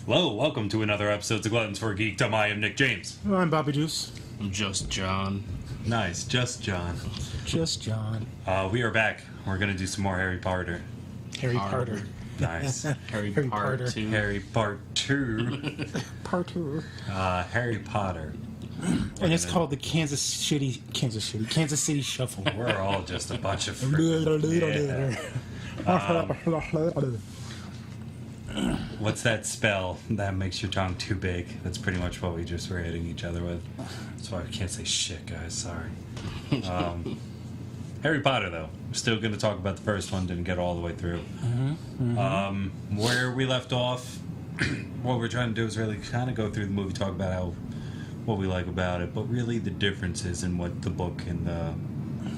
Hello, welcome to another episode of Gluttons for Geekdom. I am Nick James. Oh, I'm Bobby Juice. I'm just John. Nice, just John. Just John. We are back. We're going to do some more Harry Potter. Harry Potter. Nice. Harry Potter. Part 2. Harry Part 2. Part 2. Harry Potter. And it's called the Kansas City Shuffle. We're all just a bunch of What's that spell that makes your tongue too big? That's pretty much what we just were hitting each other with. That's why I can't say shit, guys. Sorry. Harry Potter, though. We're still going to talk about the first one. Didn't get all the way through. Where we left off, what we're trying to do is really kind of go through the movie, talk about what we like about it, but really the differences in what the book and the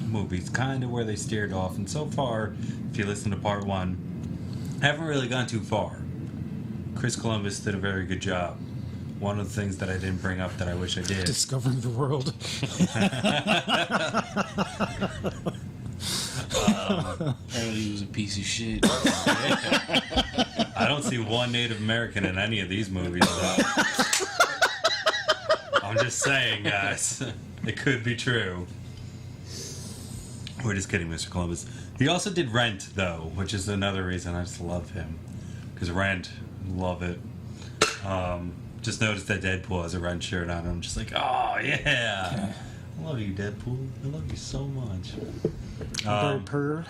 movie's kind of where they steered off. And so far, if you listen to part one, haven't really gone too far. Chris Columbus did a very good job. One of the things that I didn't bring up that I wish I did. Discovering the world. Apparently he was a piece of shit. I don't see one Native American in any of these movies, though. I'm just saying, guys. It could be true. We're just kidding, Mr. Columbus. He also did Rent, though, which is another reason I just love him. Because Rent, love it. Just noticed that Deadpool has a Rent shirt on. I'm just like, oh, yeah. I love you, Deadpool. I love you so much. Bird purr.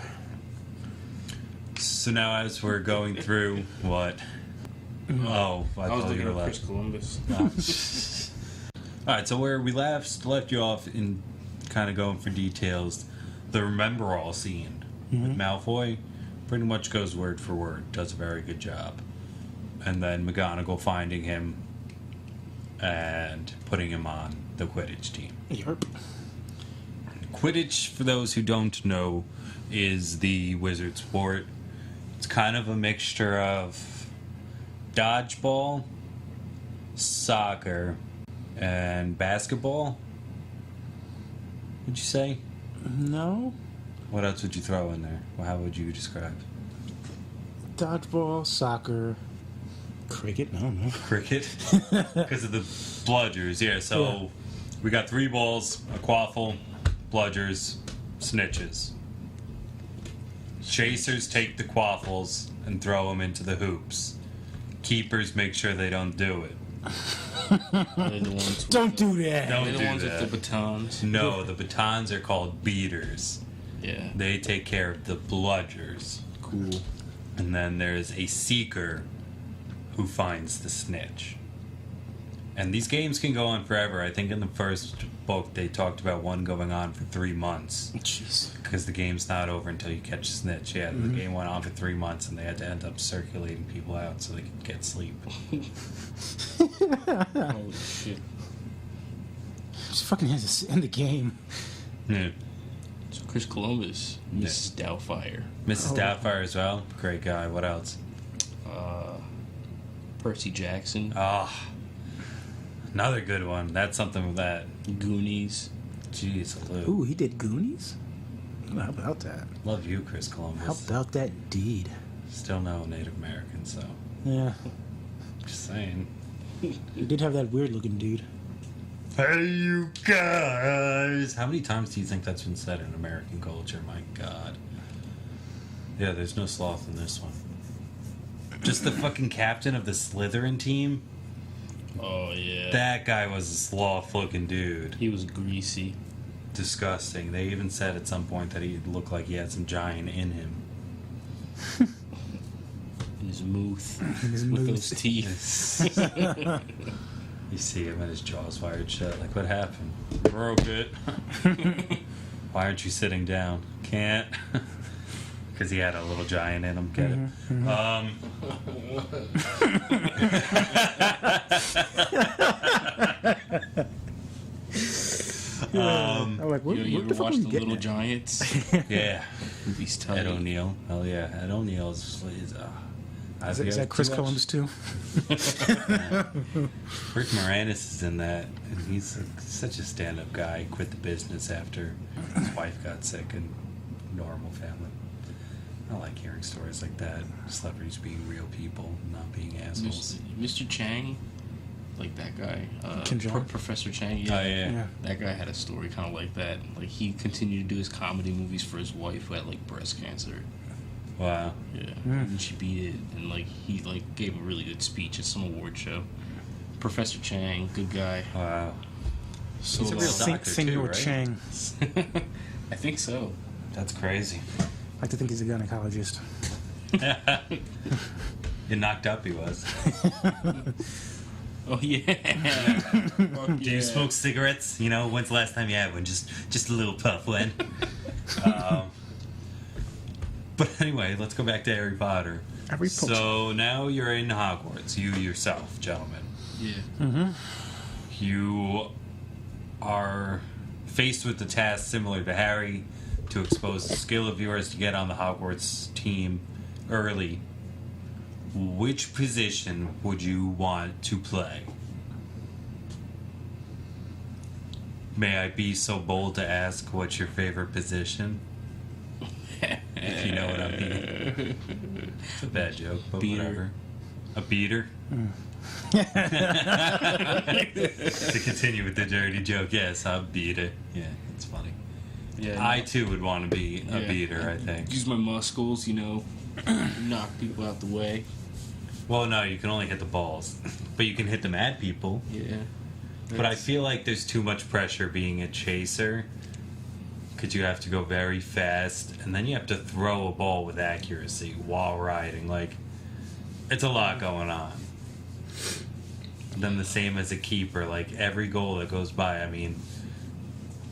So now as we're going through, what? Oh, I I was thought you looking were at left. Chris Columbus. Alright, so where we left you off in kind of going for details, the Remember All scene with Malfoy pretty much goes word for word, does a very good job. And then McGonagall finding him and putting him on the Quidditch team. Yarp. Quidditch, for those who don't know, is the wizard sport. It's kind of a mixture of dodgeball, soccer, and basketball. Would you say? No. What else would you throw in there? Well, how would you describe? Dodgeball, soccer, cricket. I don't know. Cricket? Because of the bludgers, yeah. So we got 3 balls, a quaffle, bludgers, snitches. Chasers take the quaffles and throw them into the hoops. Keepers make sure they don't do it. They're the ones with Don't the, do that. Don't They're the do ones that. with the batons. No, the batons are called beaters. Yeah. They take care of the bludgers. Cool. And then there's a seeker who finds the snitch. And these games can go on forever. I think in the first book they talked about one going on for 3 months. Jeez. Because the game's not over until you catch a snitch. Yeah, the game went on for 3 months and they had to end up circulating people out so they could get sleep. Holy shit. Just fucking has to end the game. Yeah. So Chris Columbus, Mrs. Doubtfire, Mrs. Doubtfire as well. Great guy. What else? Percy Jackson, Ah, another good one. That's something with that. Goonies. Jeez, Lou. Ooh, he did Goonies? How about that? Love you, Chris Columbus. How about that deed? Still no Native American, so Yeah. just saying. He did have that weird looking dude. Hey, you guys! How many times do you think that's been said in American culture? My God. Yeah, there's no sloth in this one. Just the fucking captain of the Slytherin team. Oh yeah. That guy was a sloth-looking dude. He was greasy. Disgusting. They even said at some point that he looked like he had some giant in him. His mooth. His With mooth. those teeth. You see him and his jaw's wired shut. Like, what happened? Broke it. Why aren't you sitting down? Can't. Because he had a little giant in him. Get it? I'm like, what, You what ever the fuck watch are The you getting Little at? Giants? Yeah. He's tight. Ed O'Neill. Hell yeah. Ed O'Neill is Is that Chris Columbus too? Rick Moranis is in that, and he's such a stand-up guy. He quit the business after his wife got sick and normal family. I like hearing stories like that. Celebrities being real people, not being assholes. Mr. Chang, like that guy, Kim Jong? Professor Chang. Oh, yeah. That guy had a story kind of like that. Like he continued to do his comedy movies for his wife who had like breast cancer. Wow. Yeah, and she beat it, and like he like gave a really good speech at some award show. Professor Chang, good guy. Wow. So, He's a real doctor, Senor too, right? Chang. I think so. That's crazy. I like to think he's a gynecologist. You knocked up, he was. Oh yeah. Do you smoke cigarettes? You know, when's the last time you had one? Just a little puff, when? But anyway, let's go back to Harry Potter. Harry Potter. So now you're in Hogwarts, you yourself, gentlemen. Yeah. You are faced with the task similar to Harry, to expose a skill of yours to get on the Hogwarts team early. Which position would you want to play? May I be so bold to ask what's your favorite position? If you know what I mean. It's a bad joke, but Beater. whatever. A beater? To continue with the dirty joke, yes, I'm beater. Yeah, it's funny. Yeah. I too would want to be a Yeah. beater, I think. Use my muscles, knock people out the way. Well, no, you can only hit the balls. But you can hit them at people. Yeah. But I feel like there's too much pressure being a chaser. Because you have to go very fast. And then you have to throw a ball with accuracy while riding. Like, it's a lot going on. And then the same as a keeper. Like, every goal that goes by, I mean,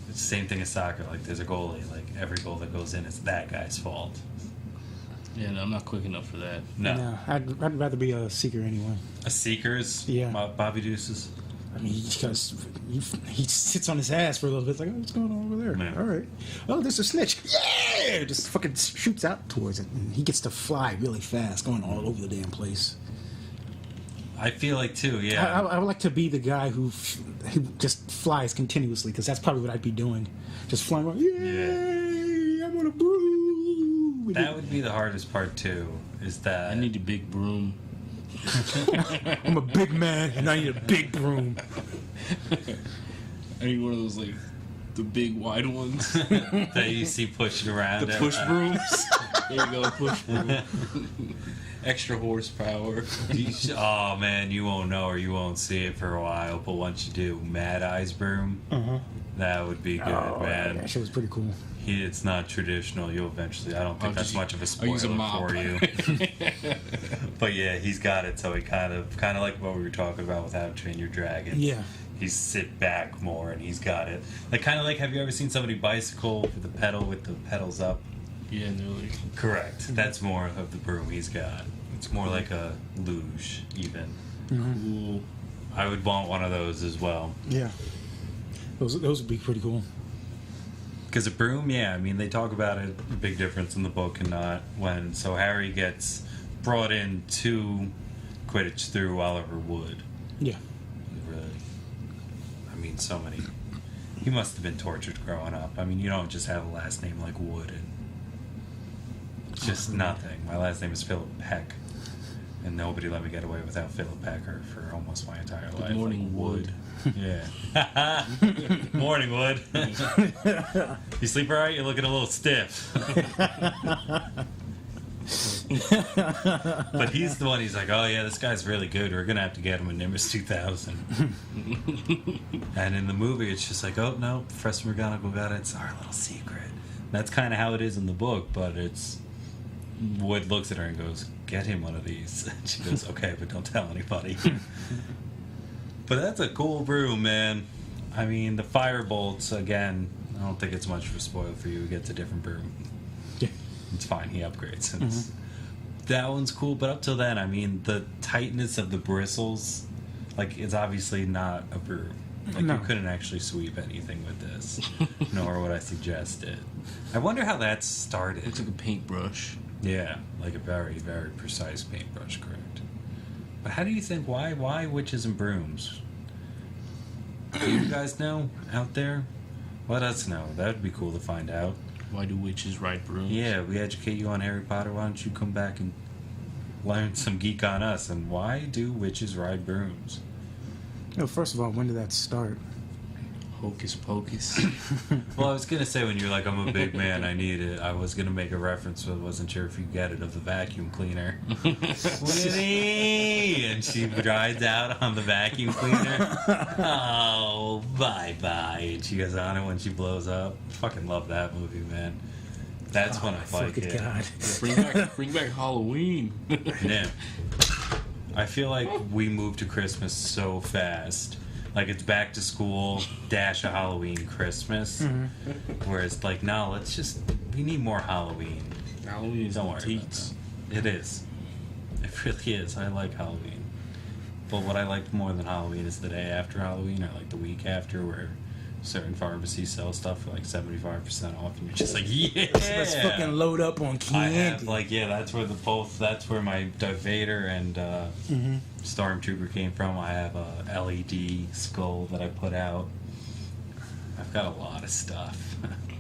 it's the same thing as soccer. Like, there's a goalie. Like, every goal that goes in is that guy's fault. Yeah, no, I'm not quick enough for that. No. I'd rather be a seeker anyway. A Seekers? Yeah. Bobby Deuces? I mean, he sits on his ass for a little bit. It's like, oh, what's going on over there? Yeah. All right. Oh, there's a snitch. Yeah! Just fucking shoots out towards it. And he gets to fly really fast, going all over the damn place. I feel like, too, yeah. I would like to be the guy who just flies continuously, because that's probably what I'd be doing. Just flying around, yay, I'm on a broom. That would be the hardest part, too, is that... I need a big broom. I'm a big man, and I need a big broom. I need one of those, like, the big wide ones. that you see pushing around. The push brooms. There you go, push broom. Extra horsepower. Oh, man, you won't know or you won't see it for a while, but once you do, Mad Eye's broom, that would be good, man. That shit was pretty cool. It's not traditional. You'll eventually... I don't think that's much of a I'll use a spoiler mop. for you. But yeah, he's got it, so he kind of like what we were talking about with How to Train Your Dragon. Yeah. He's sit back more, and he's got it. Like, kind of like, have you ever seen somebody bicycle with the pedal with the pedals up? Yeah, and they're like... Correct. That's more of the broom he's got. It's more like a luge, even. Cool. I would want one of those as well. Yeah. Those would be pretty cool. Because a broom, yeah, I mean, they talk about it, a big difference in the book and not when. So Harry gets brought in to Quidditch through Oliver Wood. Yeah. Really, I mean, so many. He must have been tortured growing up. I mean, you don't just have a last name like Wood and just nothing. My last name is Philip Peck, and nobody let me get away without Philip Pecker for almost my entire life. Morning, Like, Wood. Yeah. Morning, Wood. You sleep all right? You're looking a little stiff. But he's the one, he's like, oh yeah, this guy's really good. We're going to have to get him a Nimbus 2000. And in the movie, it's just like, oh no, Professor McGonagall got it. It's our little secret. That's kind of how it is in the book, but it's... Wood looks at her and goes, get him one of these. And she goes, okay, but don't tell anybody. But that's a cool broom, man. I mean, the fire bolts, again, I don't think it's much of a spoil for you. He gets a different broom. Yeah. It's fine, he upgrades. That one's cool, but up till then, I mean, the tightness of the bristles, like, it's obviously not a broom. Like, No. you couldn't actually sweep anything with this, nor would I suggest it. I wonder how that started. Looks like a paintbrush. Yeah, like a very, very precise paintbrush, correct. But how do you think, why witches and brooms? Do you guys know out there? Let us know. That would be cool to find out. Why do witches ride brooms? Yeah, we educate you on Harry Potter. Why don't you come back and learn some geek on us? And why do witches ride brooms? First of all, when did that start? Hocus pocus. Well, I was gonna say when you're like, I'm a big man, I need it. I was gonna make a reference, but I wasn't sure if you get it, of the vacuum cleaner. Winnie! And she rides out on the vacuum cleaner. Oh, bye bye. And she goes on it when she blows up. Fucking love that movie, man. That's when I like fucking it. God. Bring back Halloween. Yeah. I feel like we moved to Christmas so fast. Like, it's back to school, dash of Halloween, Christmas. Whereas, like, no, we need more Halloween. Halloween is Don't worry teats. about that. It is. It really is. I like Halloween. But what I like more than Halloween is the day after Halloween, or like the week after, where certain pharmacies sell stuff for like 75% off, and you're just like, yeah! Let's fucking load up on candy. I have, like, yeah, that's where my Darth Vader and Stormtrooper came from. I have a LED skull that I put out. I've got a lot of stuff.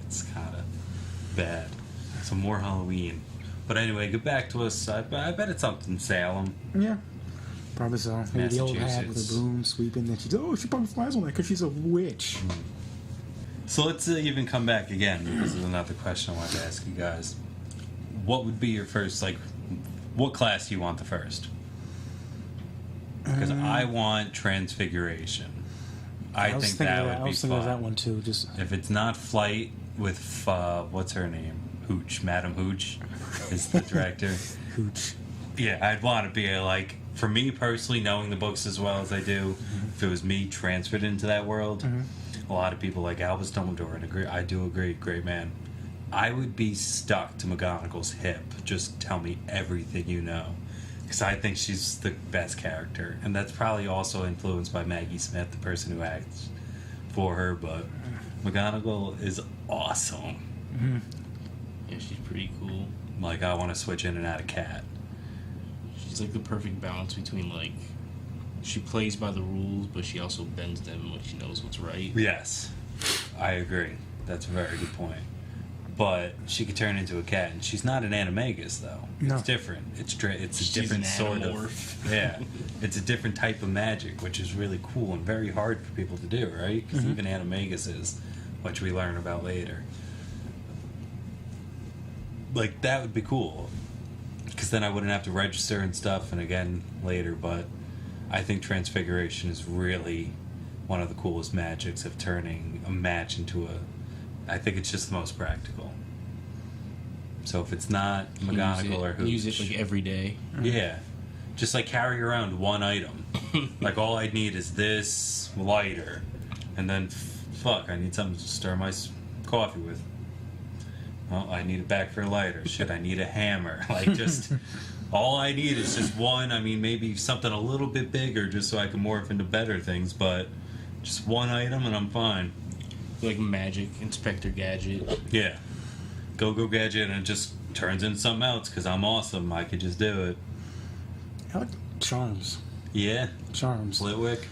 It's kind of bad. So more Halloween. But anyway, get back to us. I bet it's up in Salem. Yeah. Probably so. Maybe the old hat with Massachusetts. a broom sweeping. Then she probably flies on that because she's a witch. So let's even come back again, because there's another question I wanted to ask you guys. What would be your first, like, what class do you want the first? Because I want Transfiguration. I think that would be fun. I was thinking of that one too. Just If it's not Flight with, what's her name? Hooch. Madam Hooch is the director. hooch. Yeah, I'd want to be like, for me personally, knowing the books as well as I do, if it was me transferred into that world, a lot of people like Albus Dumbledore, and agree. I do agree, great man. I would be stuck to McGonagall's hip. Just tell me everything you know, because I think she's the best character, and that's probably also influenced by Maggie Smith, the person who acts for her. But McGonagall is awesome. Yeah, she's pretty cool. Like, I want to switch in and out of Cat. She's like the perfect balance between, like, she plays by the rules, but she also bends them when she knows what's right. Yes, I agree. That's a very good point. But she could turn into a cat, and she's not an animagus, though. No. It's different. It's a She's different an sort animorph. of. Yeah, it's a different type of magic, which is really cool and very hard for people to do, right? Because even animaguses, which we learn about later, like, that would be cool. Because then I wouldn't have to register and stuff, and again later. But I think Transfiguration is really one of the coolest magics of turning a match into a. I think it's just the most practical. So if it's not McGonagall or Hooch, Use it like every day. yeah, just like carry around one item. Like, all I need is this lighter, and then fuck, I need something to stir my coffee with. Well, I need it back for a lighter. Shit, I need a hammer. Like, just all I need is just one. I mean, maybe something a little bit bigger, just so I can morph into better things. But just one item, and I'm fine. Like Magic, Inspector Gadget. Yeah, go Gadget, and it just turns into something else because I'm awesome. I could just do it. I like charms. Yeah, Charms. Flitwick.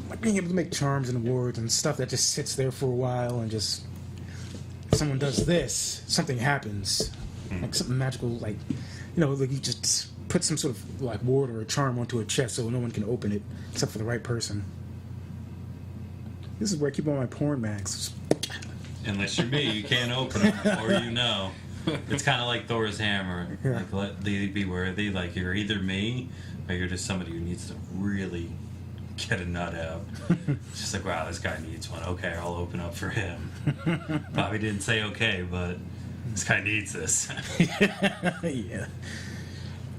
Like being able to make charms and awards and stuff that just sits there for a while and just someone does this, something happens. Like something magical, like, you know, like you just put some sort of like ward or a charm onto a chest so no one can open it except for the right person. This is where I keep all my porn mags. Unless you're me, you can't open them, or you know. It's kind of like Thor's hammer. Yeah. Like, let thee be worthy. Like, you're either me, or you're just somebody who needs to really get a nut out. It's just like, wow, this guy needs one. Okay, I'll open up for him. Probably didn't say okay, but this guy needs this. Yeah.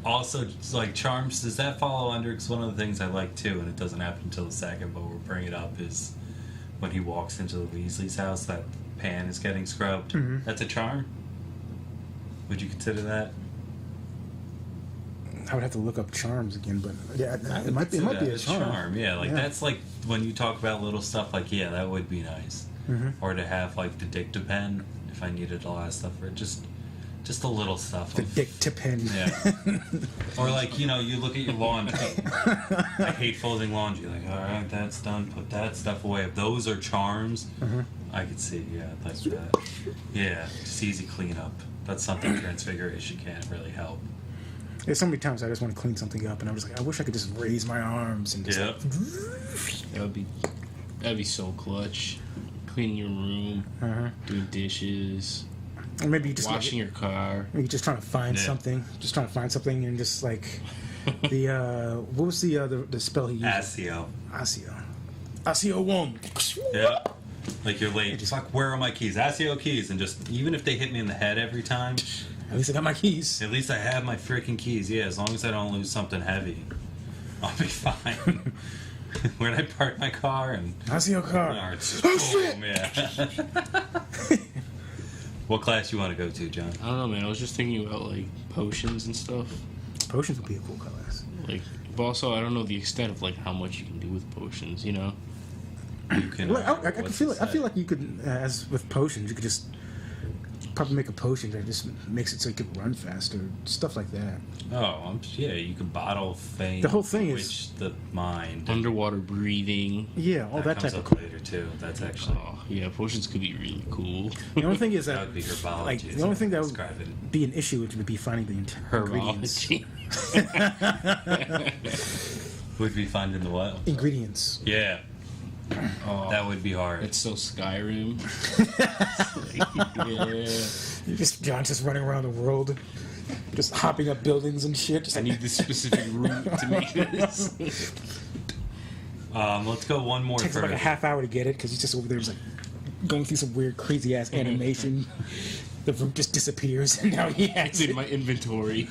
Also, just like charms, does that follow under? Because one of the things I like too, and it doesn't happen until the second, but we'll bring it up, is when he walks into the Weasley's house, that pan is getting scrubbed. That's a charm? Would you consider that? I would have to look up charms again, but yeah, it might be a charm. Yeah, like that's like when you talk about little stuff, like, yeah, that would be nice. Or to have like the Dictapen if I needed a lot of stuff for it. Just a little stuff. The Dictapen. Yeah. Or like, you know, you look at your laundry. I hate folding laundry. Like, all right, that's done. Put that stuff away. If those are charms, I could see, yeah, like that. Yeah, just easy cleanup. That's something Transfiguration can't really help. There's so many times I just want to clean something up, and I was like, I wish I could just raise my arms and just. Yep. That'd be so clutch. Cleaning your room, doing dishes, Or maybe you just washing your car. Maybe just trying to find something. Just trying to find something, and just like the what was the spell he used? Asio. Asio 1. Yeah. Like you're late. Just like, where are my keys? Asio keys, and just even if they hit me in the head every time. At least I got my keys. At least I have my freaking keys. Yeah, as long as I don't lose something heavy, I'll be fine. Where'd I park my car? And I see your car. Oh, it's Oh, just shit! boom, yeah. What class you want to go to, John? I don't know, man. I was just thinking about like potions and stuff. Potions would be a cool class. Like, but also I don't know the extent of like how much you can do with potions. You know. You can. Well, I can feel it. I feel like you could, as with potions, you could just probably make a potion that just makes it so you could run faster, stuff like that. Oh, yeah. You can bottle fame. The whole thing is the mind. Underwater breathing. Yeah, all that comes type of. up later too. That's actually. Oh, yeah, potions could be really cool. The only thing is That that, would be herbology. like, is the only how thing I that describe it. would be an issue would be finding the ingredients. Herbology. Would be finding the what? Ingredients. Yeah, Oh, that would be hard. it's so Skyrim. Yeah. John's just running around the world, just hopping up buildings and shit. Just I need this specific route to make this. Let's go one more takes him further. like a half hour to get it because he's just over there, just like going through some weird, crazy ass animation. The route just disappears, and now he has It's in it. my inventory.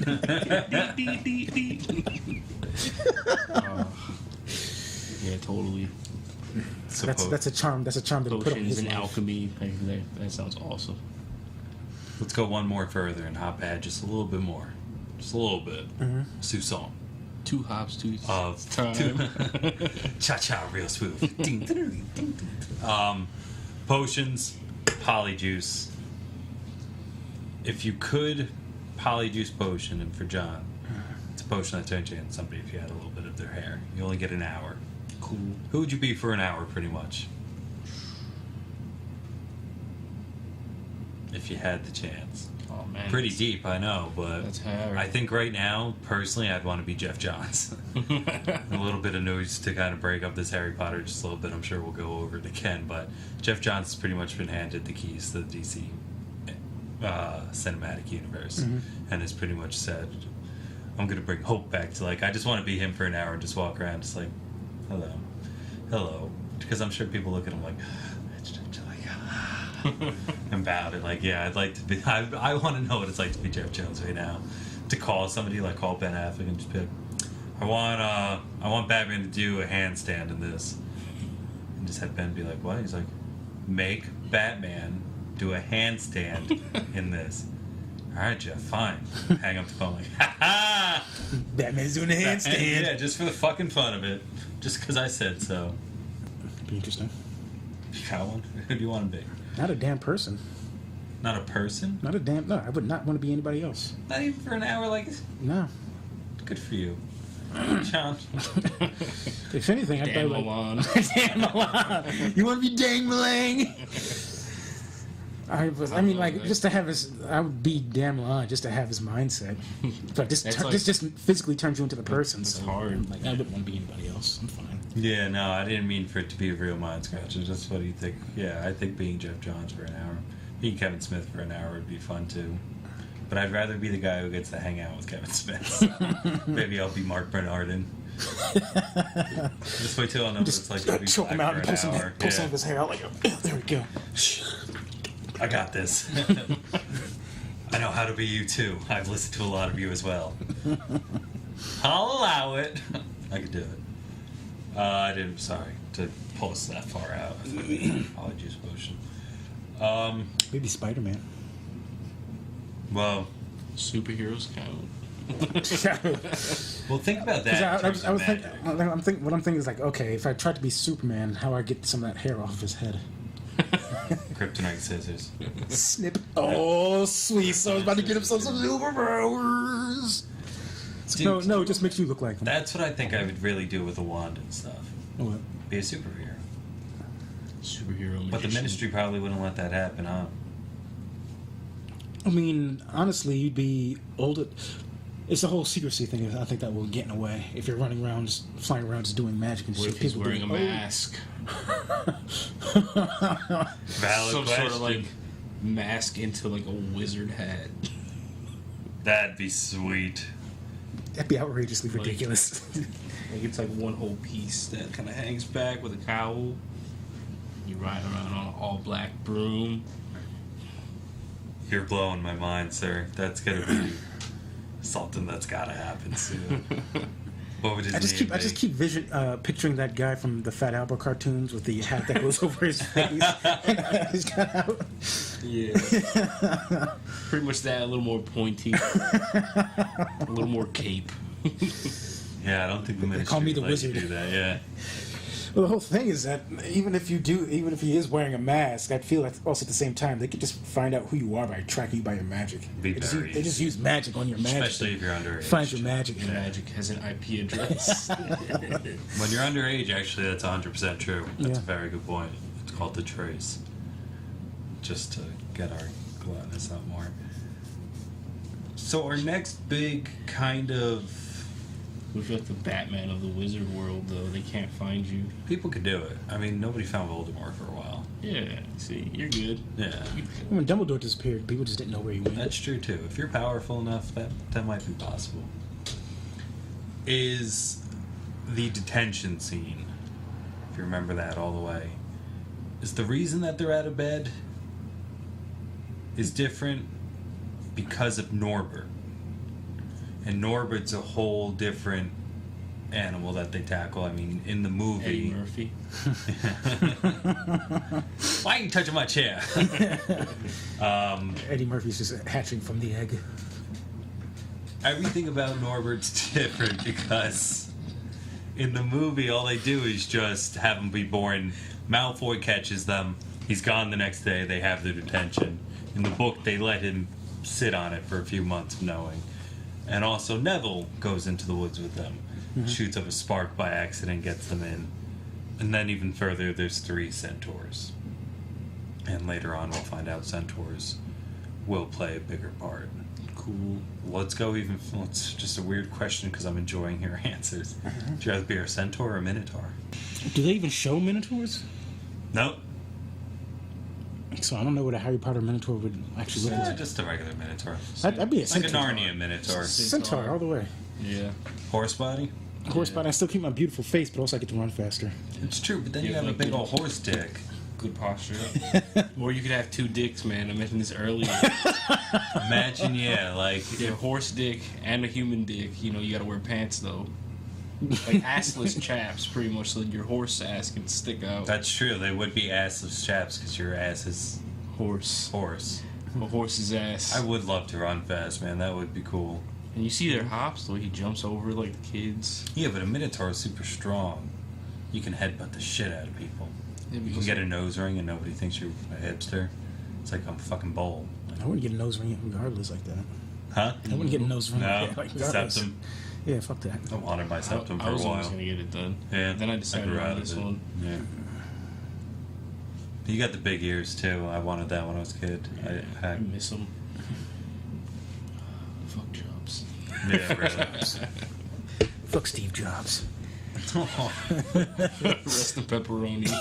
Yeah, totally. That's a charm. That's a charm that he put on Potions his and life. alchemy. That sounds awesome. Let's go one more further and hop ahead just a little bit more. Just a little bit. Sousson. 2 hops, 2 Of time. Cha-cha, real smooth. Ding, ding, ding, ding, ding. Potions, polyjuice. If you could polyjuice potion, and for John, it's a potion that turns you into somebody if you had a little bit of their hair. You only get an hour. Cool. Who would you be for an hour, pretty much? If you had the chance. Oh man. Pretty deep, I know, but That's hard. I think right now, personally, I'd want to be Jeff Johns. A little bit of news to kind of break up this Harry Potter just a little bit. I'm sure we'll go over it again, but Jeff Johns has pretty much been handed the keys to the DC cinematic universe and has pretty much said, I'm going to bring hope back to, like, I just want to be him for an hour and just walk around just like, hello. Because I'm sure people look at him like, about it, like, yeah, I'd like to be. I want to know what it's like to be Jeff Jones right now. To call somebody, like call Ben Affleck and just be like, I want Batman to do a handstand in this, and just have Ben be like, what? He's like, make Batman do a handstand in this. All right, Jeff, fine. Hang up the phone, like, ha ha. Batman's doing a handstand. Yeah, just for the fucking fun of it, just because I said so. Be interesting. You got one? Who do you want to be? Not a damn person. Not a person? Not a damn. No, I would not want to be anybody else. Not even for an hour, like. No. Good for you, John. If anything, I'd be Damn like, Milan. damn Milan. You want to be Dang Malang? I mean, like, just to have his. I would be damn Milan just to have his mindset. But this That's like- this just physically turns you into the person. That's so hard. I'm like, I wouldn't want to be anybody else. I'm fine. Yeah, no, I didn't mean for it to be a real mind scratcher. That's what you think. Yeah, I think being Jeff Johns for an hour, being Kevin Smith for an hour would be fun too. But I'd rather be the guy who gets to hang out with Kevin Smith. Maybe I'll be Mark Bernardin. Just wait till I know what it's like to be choke him out and black pull for an hour. some of his hair out. Like, oh, there we go. I got this. I know how to be you too. I've listened to a lot of you as well. I'll allow it. I could do it. I didn't. Sorry to pull us that far out. Apologies, potion. Maybe Spider-Man. Well, Superheroes count. well, think about that. I was thinking. What I'm thinking is like, okay, if I tried to be Superman, how do I get some of that hair off of his head? Kryptonite scissors. Snip. Oh, sweet. So I was about to get himself some superpowers. Dude, No, it just makes you look like him. That's what I think I would really do with a wand and stuff. What? Be a superhero. superhero magician. But the Ministry probably wouldn't let that happen, huh? I mean, honestly, you'd be older. It's the whole secrecy thing. I think that will get in the way if you're running around, just flying around, just doing magic and What shit. if he's People wearing a being, mask? Valid Some question. sort of like mask into like a wizard hat. That'd be sweet. That'd be outrageously ridiculous. Like it's like one whole piece that kind of hangs back with a cowl. You ride around on an all black broom. You're blowing my mind, sir. That's gonna be something that's gotta happen soon. What would his I name just keep be? picturing that guy from the Fat Albert cartoons with the hat that goes over his face. He's got out. Yeah. Pretty much that, a little more pointy. A little more cape. Yeah, I don't think the Ministry call me the would let you wizard. do that. Yeah. Well, the whole thing is that even if he is wearing a mask, I feel like also at the same time they could just find out who you are by tracking you by your magic. Be They just, very they just use magic on your magic. Especially if you're underage. Find your magic. Your magic has an IP address. When you're underage, actually, that's 100% true. That's Yeah. a very good point. It's called the trace. Just to get our gluttonous out more. So our next big kind of... If you're like the Batman of the wizard world, though, they can't find you. People could do it. I mean, nobody found Voldemort for a while. Yeah, see, you're good. Yeah. When Dumbledore disappeared, people just didn't know where he went. That's true, too. If you're powerful enough, that might be possible. Is the detention scene, if you remember that all the way, is the reason that they're out of bed is different because of Norbert. And Norbert's a whole different animal that they tackle. I mean, in the movie... Eddie Murphy. Why are you touching my chair? Eddie Murphy's just hatching from the egg. Everything about Norbert's different because in the movie, all they do is just have him be born. Malfoy catches them. He's gone the next day. They have their detention. In the book, they let him sit on it for a few months knowing. And also, Neville goes into the woods with them, shoots up a spark by accident, gets them in. And then even further, there's 3 centaurs. And later on, we'll find out centaurs will play a bigger part. Cool. Let's go even... It's just a weird question because I'm enjoying your answers. Would you rather be a centaur or a minotaur? Do they even show minotaurs? Nope. So I don't know what a Harry Potter minotaur would actually look like. Just a regular minotaur. I'd be a Like a centaur. Narnia minotaur. Centaur all the way. Yeah. Horse body? Horse body. I still keep my beautiful face, but also I get to run faster. It's true, but then Yeah, you have a like big the- old horse dick. Good posture. Or you could have 2 dicks, man. I mentioned this earlier. Imagine, yeah, like... You have a horse dick and a human dick. You know, you gotta wear pants, though. Like assless chaps, pretty much, so your horse ass can stick out. That's true, they would be assless chaps because your ass is Horse. horse. A horse's ass. I would love to run fast, man. That would be cool. And you see their hops, the way he jumps over like the kids. Yeah, but a minotaur is super strong. You can headbutt the shit out of people. Yeah, You can get a nose ring and nobody thinks you're a hipster. It's like I'm a fucking bowl. I wouldn't get a nose ring regardless like that. Huh? I wouldn't get a nose ring No, like regardless. septum. Yeah, fuck that. I wanted my septum I for a was always while. gonna get it done. Yeah. Then I decided grew out on of this it. one. Yeah. You got the big ears too. I wanted that when I was a kid. I miss them. Fuck Jobs. Yeah, really. Fuck Steve Jobs. Rest in pepperonis.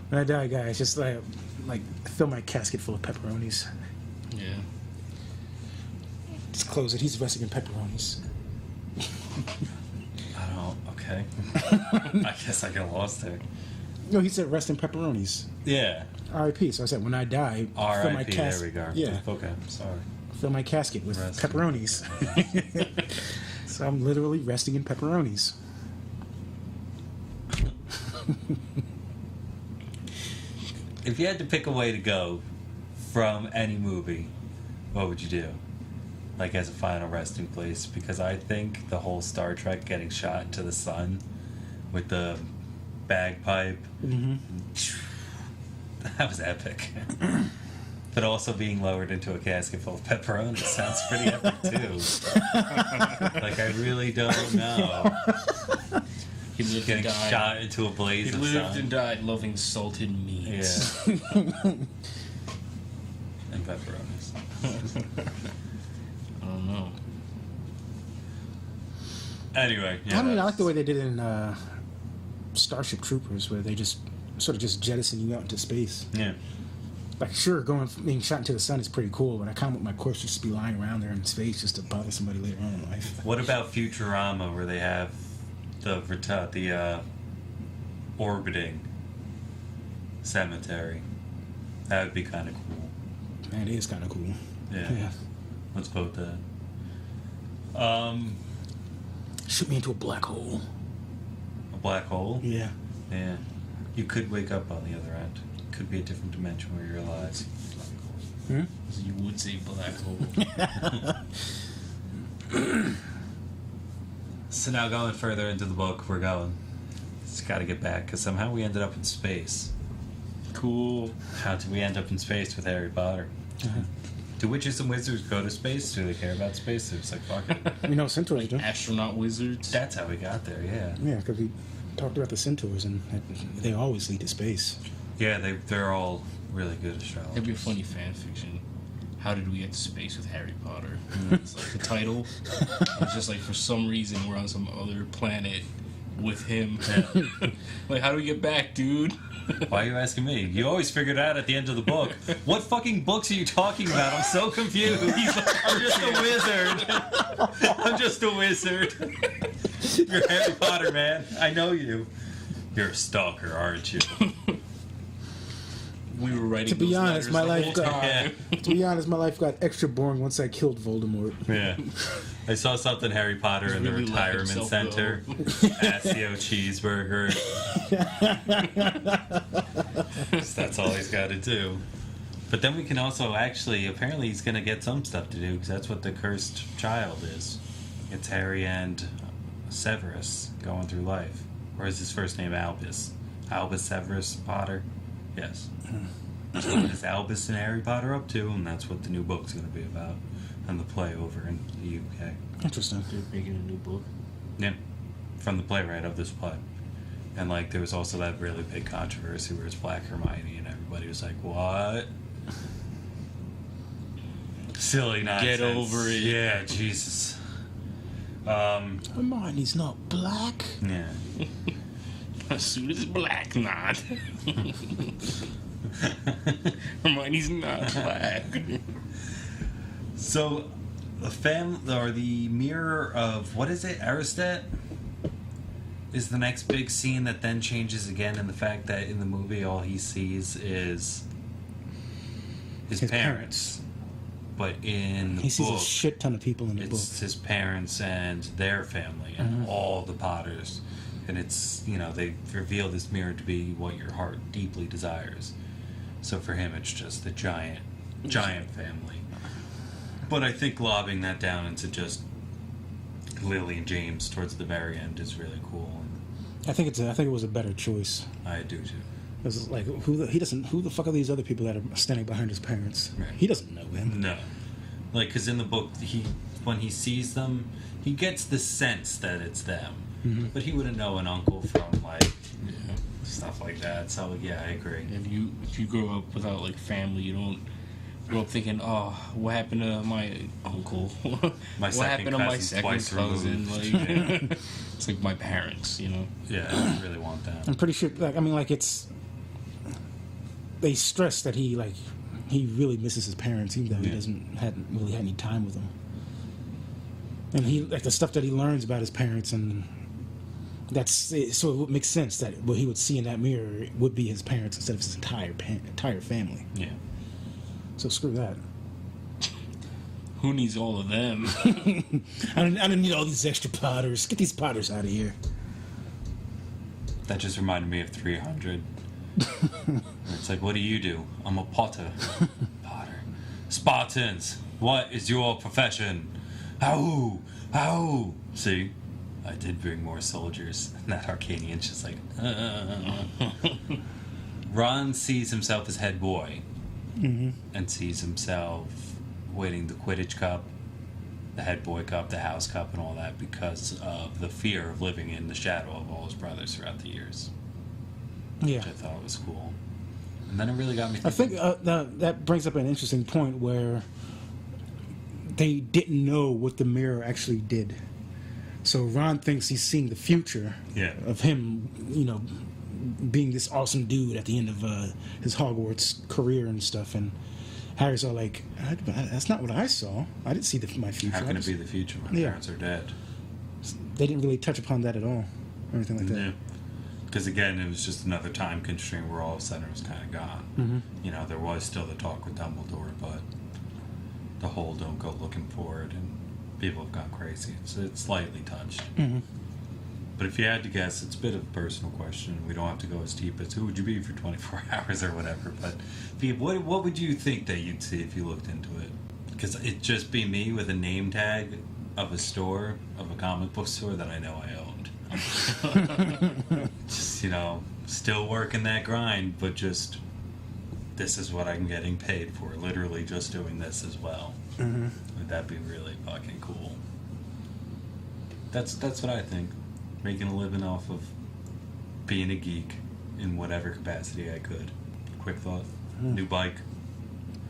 When I die, guys, just like fill my casket full of pepperonis. Yeah. Just close it. He's resting in pepperonis. I don't. Okay. I guess I got lost there. No, he said rest in pepperonis. Yeah. R.I.P. So I said when I die, fill my R.I.P. There casket. we go. Yeah, Okay. Sorry. fill my casket with Rest. pepperonis. So I'm literally resting in pepperonis. If you had to pick a way to go from any movie, what would you do? Like as a final resting place? Because I think the whole Star Trek getting shot into the sun with the bagpipe, Mm-hmm. that was epic. But also being lowered into a casket full of pepperoni sounds pretty epic too. Like I really don't know. He lived Getting and died. shot into a blaze He of lived sun. and died loving salted meats. Yeah. And pepperonis. I don't know. Anyway, yeah. I mean, I like the way they did it in Starship Troopers, where they just sort of just jettison you out into space. Yeah. Like, sure, being shot into the sun is pretty cool, but I kind of want my corpse just to be lying around there in space just to bother somebody later on in life. What about Futurama, where they have the orbiting cemetery? That would be kind of cool. Man, it is kind of cool. Yeah. Let's vote that. Shoot me into a black hole. A black hole? Yeah. Yeah. You could wake up on the other end. Could be a different dimension where you're alive. Hmm? So you would say black hole. So now going further into the book, we're going. Just got to get back, because somehow we ended up in space. Cool. How did we end up in space with Harry Potter? Do witches and wizards go to space? Do they care about space? They're just like, fuck it. You know, centaurs do. Astronaut wizards. That's how we got there, yeah. Yeah, because we talked about the centaurs, and they always lead to space. Yeah, they're all really good astrologers. That'd be a funny fan fiction. How did we get to space with Harry Potter? It's like the title. It's just like for some reason we're on some other planet with him. Like, how do we get back, dude? Why are you asking me? You always figured out at the end of the book. What fucking books are you talking about? I'm so confused. I'm just a wizard. I'm just a wizard. You're Harry Potter, man. I know you. You're a stalker, aren't you? We were writing. To be those honest, letters my the life whole got time. to be honest, my life got extra boring once I killed Voldemort. Yeah. I saw something Harry Potter in the really let retirement himself center. Asio cheeseburger. So that's all he's got to do. But then we can also apparently he's going to get some stuff to do, because that's what the cursed child is. It's Harry and Severus going through life. Or is his first name Albus? Albus Severus Potter? Yes. So what is Albus and Harry Potter up to? And that's what the new book's going to be about. And the play over in the UK. Interesting. They're making a new book. Yeah. From the playwright of this play. And like there was also that really big controversy where it's Black Hermione and everybody was like, what? Silly nonsense. Get over it. Yeah, Jesus. Hermione's not black. Yeah. As soon as black, not. Hermione's not black. So, the mirror of, what is it, Aristet? Is the next big scene that then changes again in the fact that in the movie all he sees is his parents. But in the He sees book, a shit ton of people in the book. it's his parents and their family and all the Potters. And it's, they reveal this mirror to be what your heart deeply desires. So for him, it's just the giant family. But I think lobbing that down into just Lily and James towards the very end is really cool. I think it was a better choice. I do too. It's like who the fuck are these other people that are standing behind his parents? Right. He doesn't know them. No. Like, because in the book, when he sees them, he gets the sense that it's them. Mm-hmm. But he wouldn't know an uncle from, stuff like that. So, yeah, I agree. If you grow up without family, you don't grow up thinking, oh, what happened to my uncle? My what second happened to my cousin second twice cousin? removed. It's like my parents, Yeah, I really want that. I'm pretty sure. it's. They stress that he really misses his parents, even though he hadn't really had any time with them. And he the stuff that he learns about his parents, and so it would make sense that what he would see in that mirror would be his parents instead of his entire family. Yeah. So screw that. Who needs all of them? I don't need all these extra Potters. Get these Potters out of here. That just reminded me of 300. It's like, what do you do? I'm a Potter. Potter. Spartans, what is your profession? Ow! Ow! See? I did bring more soldiers. And that Arcanian's just like, Ron sees himself as head boy. and sees himself winning the Quidditch Cup, the Head Boy Cup, the House Cup, and all that because of the fear of living in the shadow of all his brothers throughout the years. Yeah. Which I thought was cool. And then it really got me I thinking. think that brings up an interesting point where they didn't know what the mirror actually did. So Ron thinks he's seeing the future of him, being this awesome dude at the end of his Hogwarts career and stuff. And Harry's all like, that's not what I saw. I didn't see my future. How can it be the future when parents are dead? They didn't really touch upon that at all, or anything like that. Yeah. Because again, it was just another time constraint where all of a sudden it was kind of gone. There was still the talk with Dumbledore, but the whole don't go looking for it, and people have gone crazy. It's slightly touched. But if you had to guess, it's a bit of a personal question. We don't have to go as deep as who would you be for 24 hours or whatever. But what would you think that you'd see if you looked into it? Because it'd just be me with a name tag of a store, of a comic book store that I know I owned. Just, still working that grind, but just this is what I'm getting paid for. Literally just doing this as well. Would that be really fucking cool? That's what I think. Making a living off of being a geek in whatever capacity I could. Quick thought. New bike.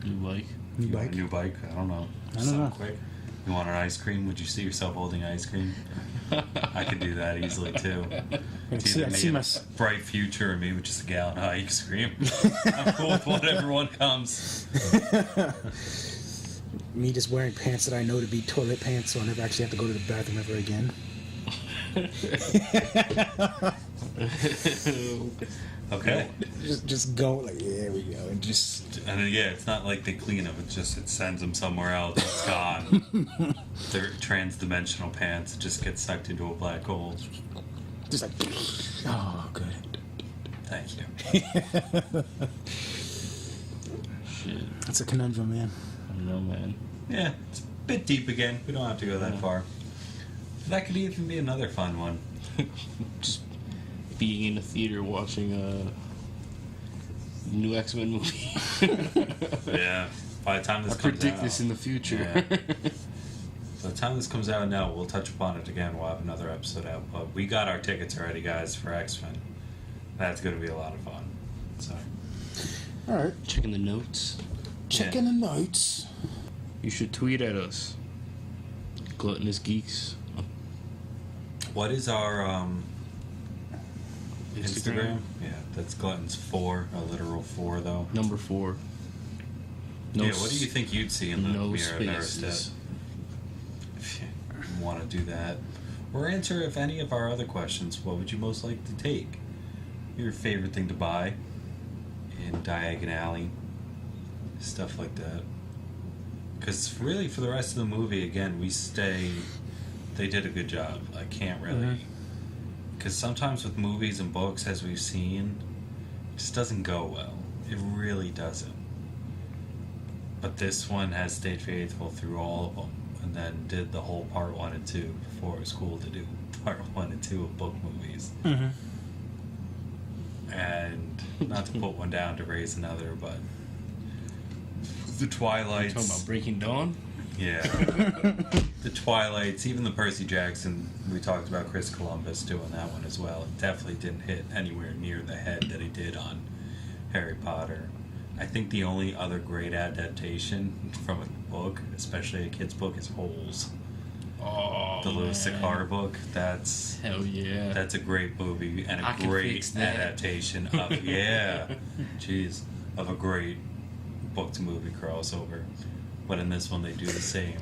New bike? New You want bike? a new bike? I don't know. I don't know. Quick. You want an ice cream? Would you see yourself holding ice cream? I could do that easily too. It's either me a bright future or me with just a gallon of ice cream. I'm cool with whatever one comes. Me just wearing pants that I know to be toilet pants, so I never actually have to go to the bathroom ever again. Okay. Just go like, yeah, there we go, and just. And then, it's not like they clean them. It's just it sends them somewhere else. It's gone. They're trans-dimensional pants. It just gets sucked into a black hole. Just like, oh, good. Thank you. Shit. That's a conundrum, man. I don't know, man. Yeah, it's a bit deep again. We don't have to go that far. That could even be another fun one. Just being in the theater watching a new X-Men movie. Yeah. By the time this I comes predict out, this in the future. Yeah. By the time this comes out now, we'll touch upon it again. We'll have another episode out. But we got our tickets already, guys, for X-Men. That's going to be a lot of fun. So. All right. Checking the notes. Checking the notes. You should tweet at us. Gluttonous Geeks. What is our Instagram? Yeah, that's Gluttons 4, a literal 4 though. Number 4. What do you think you'd see in the no mirror there spaces. if you want to do that? Or answer if any of our other questions. What would you most like to take? Your favorite thing to buy in Diagon Alley? Stuff like that. Because really, for the rest of the movie, again, they did a good job. I can't really... Because sometimes with movies and books, as we've seen, it just doesn't go well. It really doesn't. But this one has stayed faithful through all of them, and then did the whole part 1 and 2 before it was cool to do part 1 and 2 of book movies. And not to put one down to raise another, but the Twilights. Talking about Breaking Dawn? Yeah. The Twilights, even the Percy Jackson, we talked about Chris Columbus doing that one as well. It definitely didn't hit anywhere near the head that he did on Harry Potter. I think the only other great adaptation from a book, especially a kid's book, is Holes. Oh, The Louis C.K. book. That's hell yeah. That's a great movie and I a can great fix that. adaptation of of a great book to movie crossover. But in this one they do the same.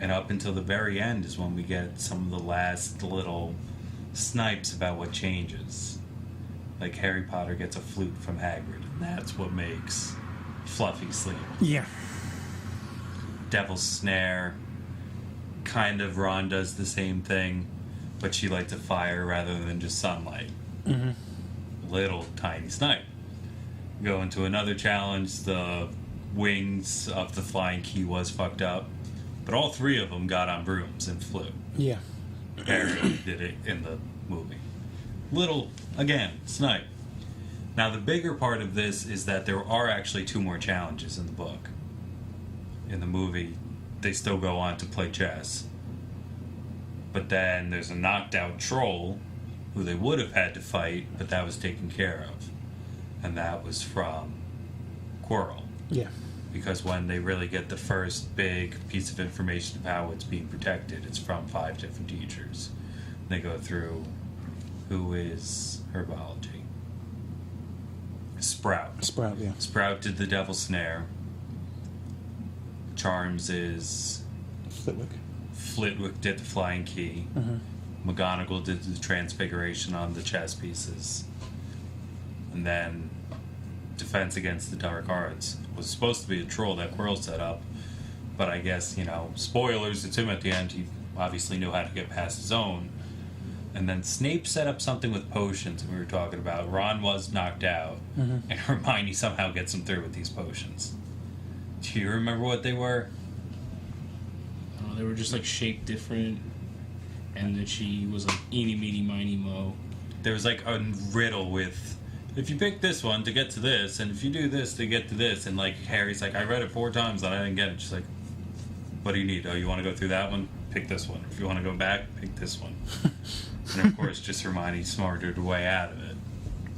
And up until the very end is when we get some of the last little snipes about what changes. Like Harry Potter gets a flute from Hagrid, and that's what makes Fluffy sleep. Yeah. Devil's Snare, kind of Ron does the same thing, but she lights a fire rather than just sunlight. Little tiny snipe. Go into another challenge, the wings of the flying key was fucked up, but all 3 of them got on brooms and flew. Yeah. Harry did it in the movie. Little, again, snipe. Now, the bigger part of this is that there are actually 2 more challenges in the book. In the movie, they still go on to play chess. But then there's a knocked out troll who they would have had to fight, but that was taken care of. And that was from Quirrell. Yeah. Because when they really get the first big piece of information of how it's being protected, it's from 5 different teachers. They go through who is herbology. Sprout. Sprout, yeah. Sprout did the Devil's Snare. Charms is... Flitwick. Flitwick did the Flying Key. McGonagall did the Transfiguration on the chess pieces. And then Defense Against the Dark Arts was supposed to be a troll that Quirrell set up. But I guess, spoilers, it's him at the end. He obviously knew how to get past his own. And then Snape set up something with potions we were talking about. Ron was knocked out, and Hermione somehow gets him through with these potions. Do you remember what they were? They were just like shaped different, and then she was like eeny meeny miny mo. There was like a riddle with, if you pick this one to get to this, and if you do this to get to this, and like Harry's like, I read it 4 times and I didn't get it. She's like, what do you need? Oh, you want to go through that one? Pick this one. If you want to go back, pick this one. And of course, just Hermione smarted her way out of it.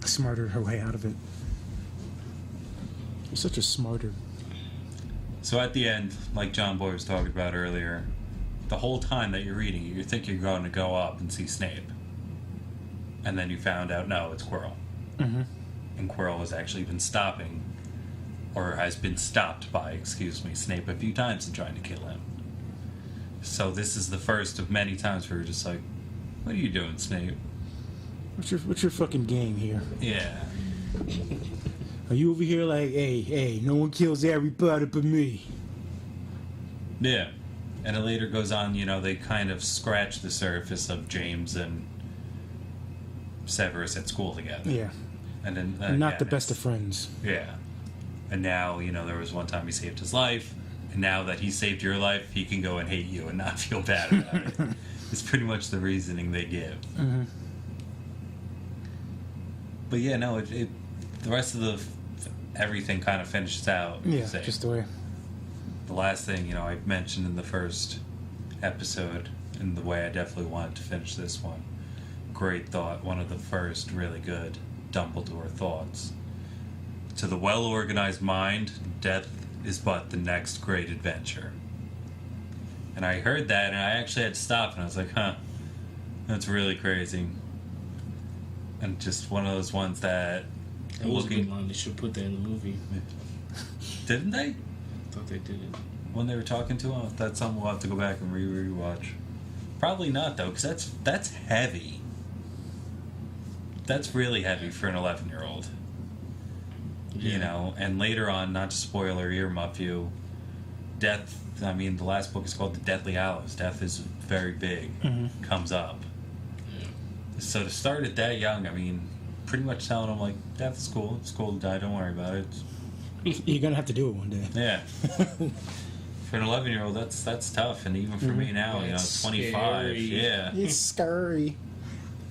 Smarter her way out of it. You're such a smarter. So at the end, like John Boy was talking about earlier, the whole time that you're reading, you think you're going to go up and see Snape. And then you found out, no, it's Quirrell. And Quirrell has actually been stopping, or has been stopped by, Snape a few times in trying to kill him. So this is the first of many times where you're just like, what are you doing, Snape? What's your fucking game here? Yeah. Are you over here like, hey, no one kills Harry Potter but me? Yeah. And it later goes on, they kind of scratch the surface of James and Severus at school together. Yeah. And then not the best of friends. Yeah. And now, there was one time he saved his life, and now that he saved your life, he can go and hate you and not feel bad about it. It's pretty much the reasoning they give. But yeah, no, it the rest of everything kind of finishes out. Yeah, just the way. The last thing, I mentioned in the first episode, and the way I definitely wanted to finish this one. Great thought, one of the first really good Dumbledore thoughts. To the well-organized mind, death is but the next great adventure. And I heard that, and I actually had to stop, and I was like, that's really crazy. And just one of those ones that... That was a good line. They should put that in the movie. Didn't they? I thought they did it. When they were talking to him? That's something we'll have to go back and rewatch. Probably not, though, because that's heavy. That's really heavy for an 11-year-old. Yeah. And later on, not to spoil or earmuff you, death, the last book is called The Deathly Hallows. Death is very big, comes up. Yeah. So to start it that young, pretty much telling them, like, death is cool. It's cool to die, don't worry about it. You're going to have to do it one day. Yeah. For an 11-year-old, that's tough. And even for me now, That's 25. scary. Yeah. It's scary.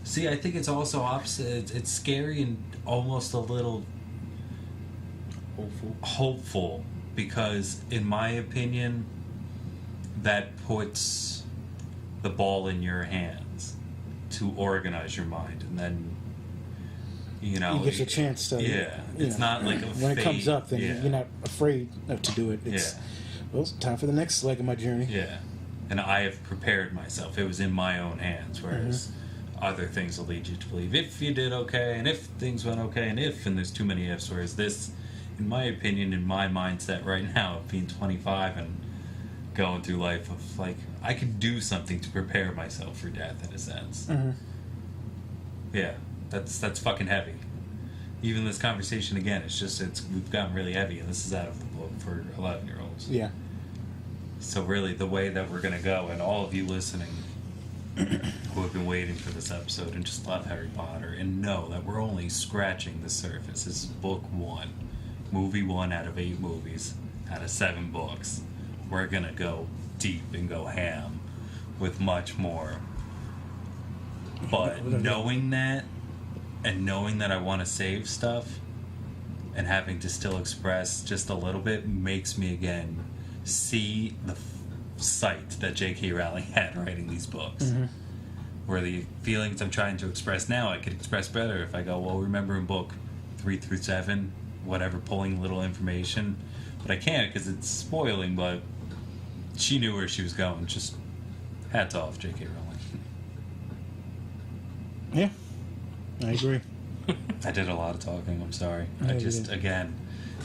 See, I think it's also opposite. It's scary and almost a little hopeful because, in my opinion, that puts the ball in your hands to organize your mind, and then it gives you a chance to. Yeah, it's not like a when fate. It comes up, then Yeah. you're not afraid to do it. It's, well, it's time for the next leg of my journey. Yeah, and I have prepared myself. It was in my own hands, whereas other things will lead you to believe if you did okay, and if things went okay, and there's too many ifs, whereas this, in my opinion, in my mindset right now, of being 25 and going through life of, like, I could do something to prepare myself for death, in a sense. Yeah, that's fucking heavy. Even this conversation, again, we've gotten really heavy, and this is out of the book for 11-year-olds. Yeah. So really, the way that we're going to go, and all of you listening who have been waiting for this episode and just love Harry Potter and know that we're only scratching the surface. This is book 1. Movie 1 out of 8 movies, out of 7 books. We're going to go deep and go ham with much more. But knowing that, and knowing that I want to save stuff and having to still express just a little bit makes me again see the sight that J.K. Rowling had writing these books. Where the feelings I'm trying to express now, I could express better if I go, well, remember in book 3 through 7, whatever, pulling little information. But I can't because it's spoiling, but she knew where she was going. Just hats off, J.K. Rowling. Yeah, I agree. I did a lot of talking, I'm sorry. Yeah, I just, again,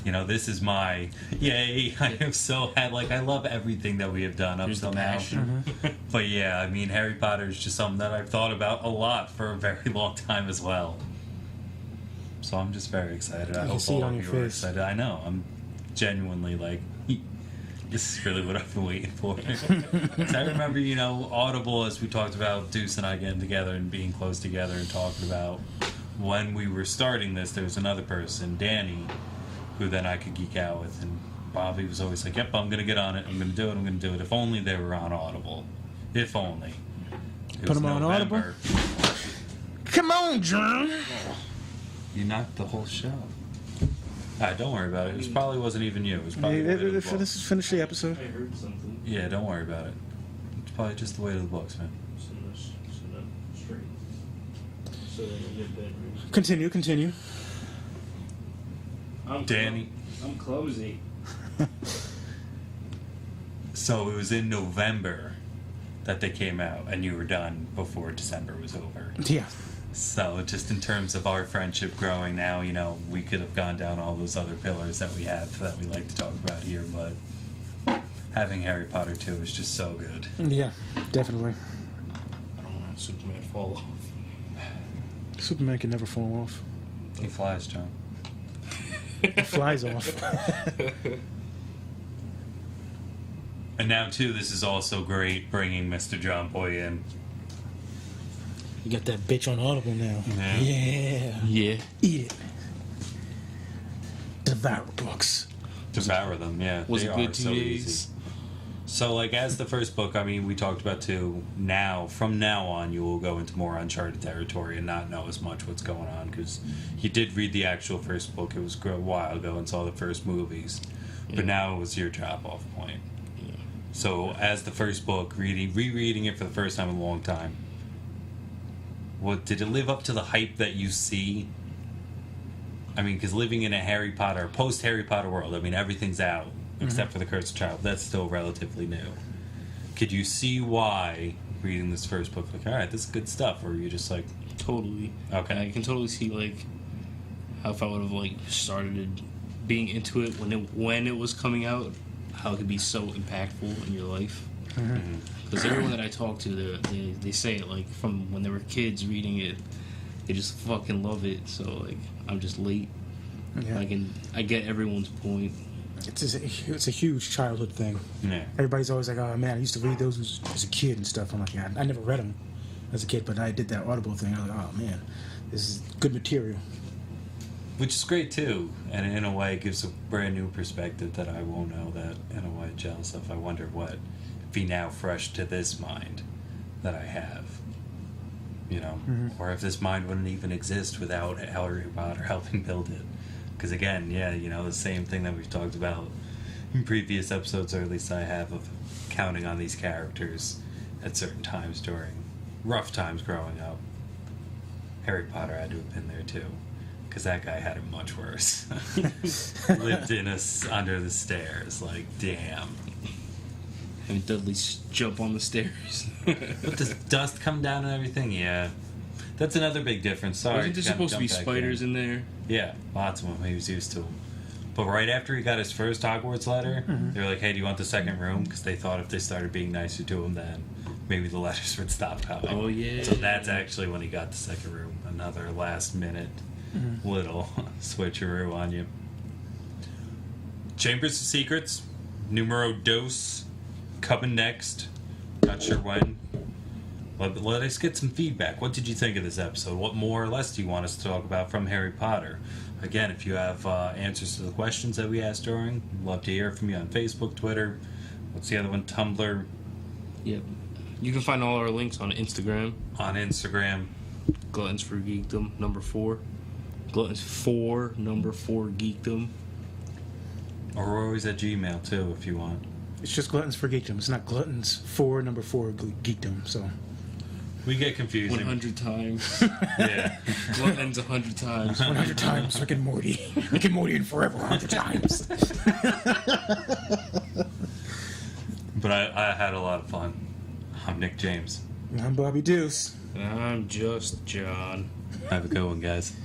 this is my, yay, I am so, I love everything that we have done up till now. But yeah, I mean, Harry Potter is just something that I've thought about a lot for a very long time as well. So I'm just very excited. I hope all of you are excited. I know, I'm genuinely this is really what I've been waiting for. 'Cause I remember, Audible, as we talked about, Deuce and I getting together and being close together and talking about when we were starting this, there was another person, Danny, who then I could geek out with, and Bobby was always like, yep, I'm going to get on it, I'm going to do it. If only they were on Audible. If only. Put them on Audible? Come on, John! You knocked the whole show. Alright, don't worry about it. It probably wasn't even you. It was probably the weight of the books. Let's finish the episode. I heard something. Yeah, don't worry about it. It's probably just the weight of the books, man. Sit up straight. So then in your bedroom. Continue. Danny. I'm clumsy. So it was in November that they came out, and you were done before December was over. Yeah. So just in terms of our friendship growing now, we could have gone down all those other pillars that we have that we like to talk about here, but having Harry Potter 2 is just so good. Yeah, definitely. I don't want Superman to fall off. Superman can never fall off. He flies, John. He flies off. And now, too, this is also great bringing Mr. John Boy in. You got that bitch on Audible now. Yeah. Yeah. Eat it. Devour books. Devour them, yeah. Was they it good are 2 so days? easy. So, as the first book, we talked about, too, from now on, you will go into more uncharted territory and not know as much what's going on, because you did read the actual first book. It was a while ago and saw the first movies. Yeah. But now it was your drop-off point. Yeah. So, as the first book, rereading it for the first time in a long time, did it live up to the hype that you see? Because living in a post-Harry Potter world, everything's out, except for The Cursed Child. That's still relatively new. Could you see why, reading this first book, alright, this is good stuff, or were you just like... Totally. Okay. And I can totally see, how if I would have, started being into it when it was coming out, how it could be so impactful in your life. Because everyone that I talk to, they say it, from when they were kids reading it, they just fucking love it. So, I'm just late. Yeah. I get everyone's point. It's a huge childhood thing. Yeah. Everybody's always like, oh man, I used to read those as a kid and stuff. I'm like, yeah, I never read them as a kid, but I did that Audible thing. I was like, oh man, this is good material. Which is great, too. And in a way, it gives a brand new perspective that I won't know that, in a way, jealous of. I wonder what be now fresh to this mind that I have, or if this mind wouldn't even exist without Harry Potter helping build it. Because again, the same thing that we've talked about in previous episodes, or at least I have, of counting on these characters at certain times during rough times growing up. Harry Potter had to have been there too, because that guy had it much worse. Lived under the stairs, damn. And Dudley jump on the stairs. But does dust come down and everything? Yeah. That's another big difference. Sorry. Wasn't there supposed to be spiders in there? Yeah, lots of them. He was used to them. But right after he got his first Hogwarts letter, they were like, hey, do you want the second room? Because they thought if they started being nicer to him, then maybe the letters would stop coming. Oh, yeah. So that's actually when he got the second room. Another last minute little switcheroo on you. Chambers of Secrets, numero dos. Coming next. Not sure when. Let us get some feedback. What did you think of this episode? What more or less do you want us to talk about from Harry Potter? Again, if you have answers to the questions that we asked during, we'd love to hear from you on Facebook, Twitter. What's the other one? Tumblr. Yep. You can find all our links on Instagram. Gluttons for Geekdom, number 4. Gluttons for number 4 Geekdom. Or we're always at Gmail too, if you want. It's just Gluttons for Geekdom. It's not Gluttons for number 4 Geekdom. So We get confusing. 100 times. Yeah. Gluttons 100 times. 100 times Rick and Morty. Rick and Morty and forever 100 times. But I had a lot of fun. I'm Nick James. I'm Bobby Deuce. I'm just John. Have a good one, guys.